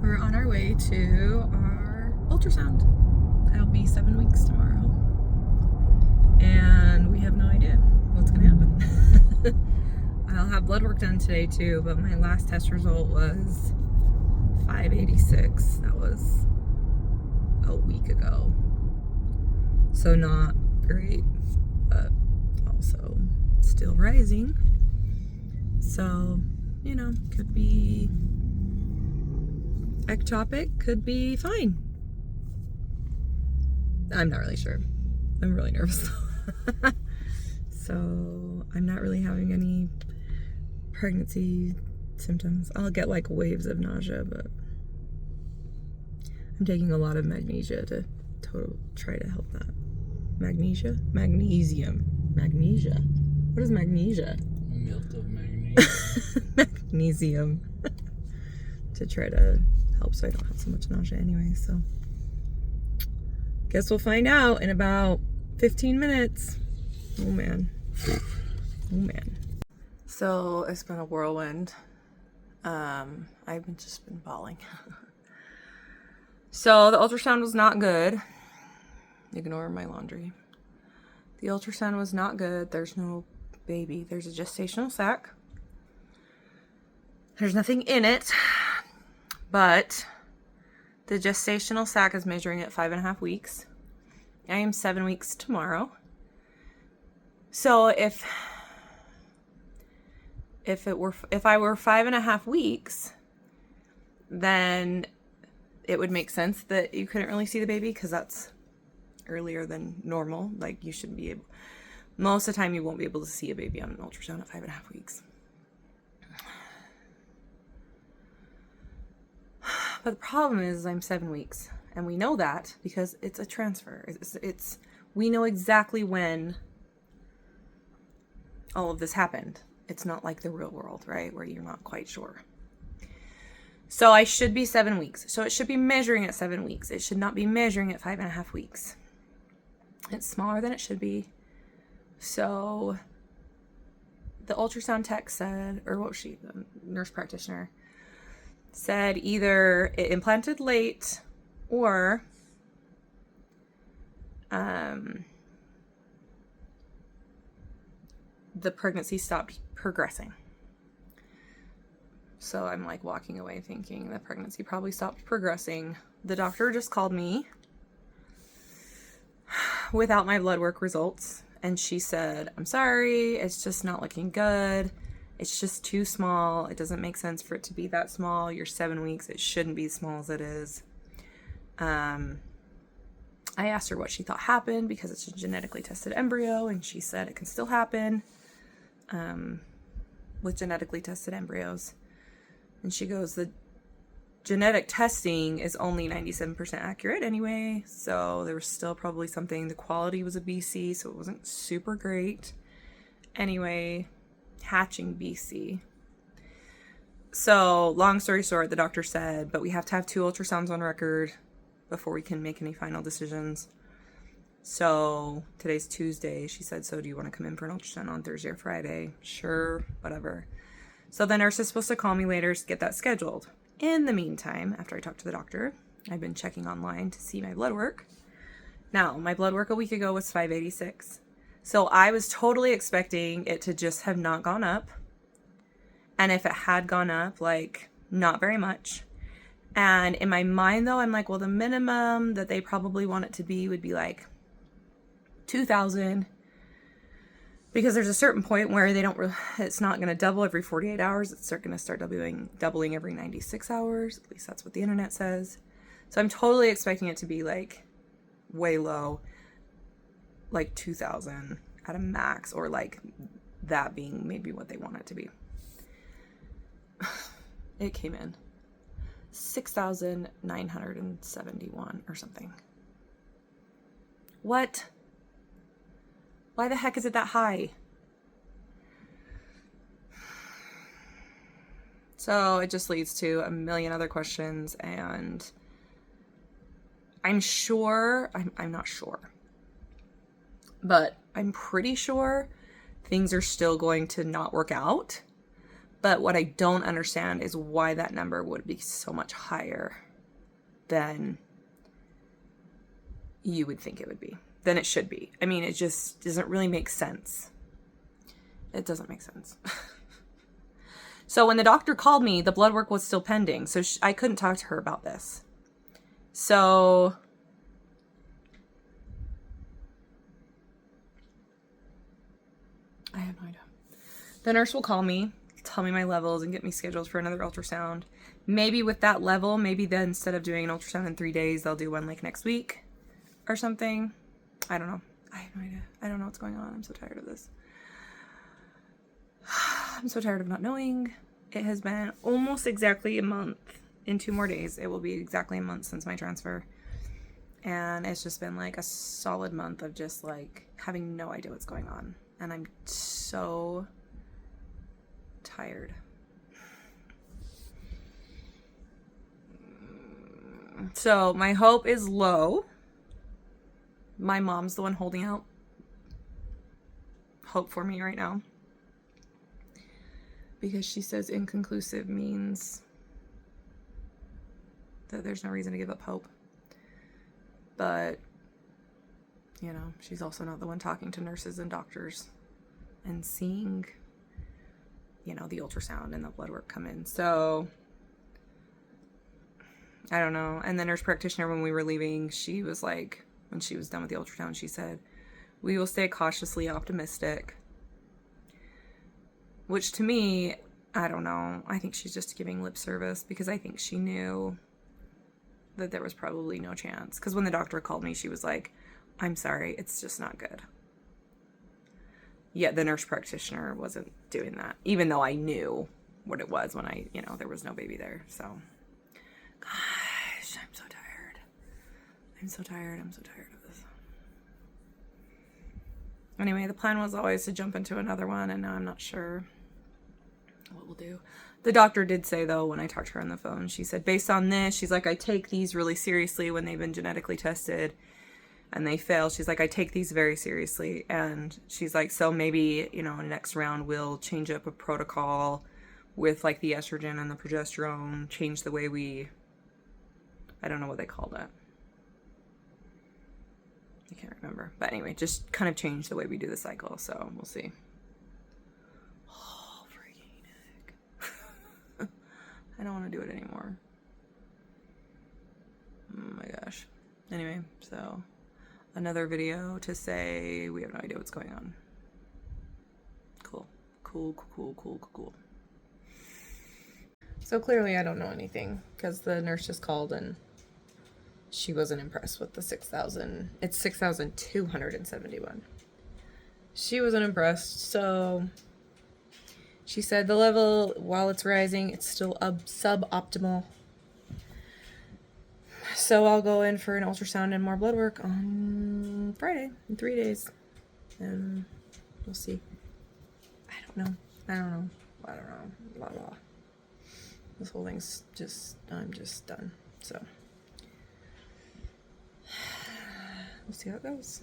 We're on our way to our ultrasound. I'll be 7 weeks tomorrow. And we have no idea what's going to happen. I'll have blood work done today too, but my last test result was 586. That was a week ago. So not great, but also still rising. So, you know, could be ectopic, could be fine. I'm not really sure. I'm really nervous. So I'm not really having any pregnancy symptoms. I'll get like waves of nausea, but I'm taking a lot of magnesia to try to help that. Magnesia? Magnesium. Magnesia. What is magnesia? Milk of magnesium. Magnesium. To try to help so I don't have so much nausea anyway, so. Guess we'll find out in about 15 minutes. Oh man. Oh man. So it's been a whirlwind. I've just been bawling. So the ultrasound was not good. Ignore my laundry. The ultrasound was not good. There's no baby. There's a gestational sac. There's nothing in it, but the gestational sac is measuring at 5.5 weeks. I am 7 weeks tomorrow. So if I were 5.5 weeks, then it would make sense that you couldn't really see the baby because that's earlier than normal. Like you shouldn't be able, most of the time you won't be able to see a baby on an ultrasound at 5.5 weeks. But the problem is I'm 7 weeks, and we know that because it's a transfer. We know exactly when all of this happened. It's not like the real world, right? Where you're not quite sure. So I should be 7 weeks. So it should be measuring at 7 weeks. It should not be measuring at 5.5 weeks. It's smaller than it should be. So the ultrasound tech said, or what was she, the nurse practitioner, said either it implanted late or the pregnancy stopped progressing. So I'm like walking away thinking the pregnancy probably stopped progressing. The doctor just called me without my blood work results, and she said, I'm sorry, it's just not looking good. It's just too small. It doesn't make sense for it to be that small. You're 7 weeks. It shouldn't be as small as it is. I asked her what she thought happened because it's a genetically tested embryo, and she said it can still happen with genetically tested embryos. And she goes, the genetic testing is only 97% accurate anyway, so there was still probably something. The quality was a BC, so it wasn't super great. Anyway, hatching BC. So, long story short, the doctor said, but we have to have 2 ultrasounds on record before we can make any final decisions. So, today's Tuesday. She said, so do you want to come in for an ultrasound on Thursday or Friday? Sure, whatever. So the nurse is supposed to call me later to get that scheduled. In the meantime, after I talked to the doctor, I've been checking online to see my blood work. Now, my blood work a week ago was 586. So I was totally expecting it to just have not gone up. And if it had gone up, like, not very much. And in my mind, though, I'm like, well, the minimum that they probably want it to be would be like 2,000. Because there's a certain point where it's not going to double every 48 hours. It's going to start doubling every 96 hours. At least that's what the internet says. So I'm totally expecting it to be like way low, like 2,000 at a max, or like that being maybe what they want it to be. It came in 6,971 or something. What? Why the heck is it that high? So it just leads to a million other questions, and I'm not sure, but I'm pretty sure things are still going to not work out. But what I don't understand is why that number would be so much higher than you would think it would be, than it should be. I mean, it just doesn't really make sense. It doesn't make sense. So when the doctor called me, the blood work was still pending. So I couldn't talk to her about this. So I have no idea. The nurse will call me, tell me my levels, and get me scheduled for another ultrasound. Maybe with that level, maybe then instead of doing an ultrasound in 3 days, they'll do one like next week or something. I don't know. I have no idea. I don't know what's going on. I'm so tired of this. I'm so tired of not knowing. It has been almost exactly a month. In 2 more days, it will be exactly a month since my transfer. And it's just been like a solid month of just like having no idea what's going on. And I'm so tired. So my hope is low. My mom's the one holding out hope for me right now. Because she says inconclusive means that there's no reason to give up hope. But, you know, she's also not the one talking to nurses and doctors and seeing, you know, the ultrasound and the blood work come in. So, I don't know. And the nurse practitioner, when we were leaving, she was like, when she was done with the ultrasound, she said, "We will stay cautiously optimistic." Which to me, I don't know. I think she's just giving lip service because I think she knew that there was probably no chance. Because when the doctor called me, she was like, "I'm sorry, it's just not good." Yet the nurse practitioner wasn't doing that, even though I knew what it was when I, you know, there was no baby there. So, gosh, I'm so tired. I'm so tired. I'm so tired of this. Anyway, the plan was always to jump into another one, and now I'm not sure what we'll do. The doctor did say, though, when I talked to her on the phone, she said, based on this, she's like, I take these really seriously when they've been genetically tested and they fail. She's like, I take these very seriously. And she's like, so maybe, you know, next round we'll change up a protocol with like the estrogen and the progesterone, change the way we, I don't know what they call that. I can't remember. But anyway, just kind of change the way we do the cycle. So we'll see. Oh, freaking heck. I don't want to do it anymore. Oh my gosh. Anyway, so another video to say we have no idea what's going on. Cool. Cool. So clearly I don't know anything because the nurse just called and she wasn't impressed with the 6,000. It's 6,271. She wasn't impressed, so she said the level, while it's rising, it's still suboptimal. So I'll go in for an ultrasound and more blood work on Friday in 3 days. And we'll see. I don't know. Blah, blah. This whole thing's just, I'm just done. So we'll see how it goes.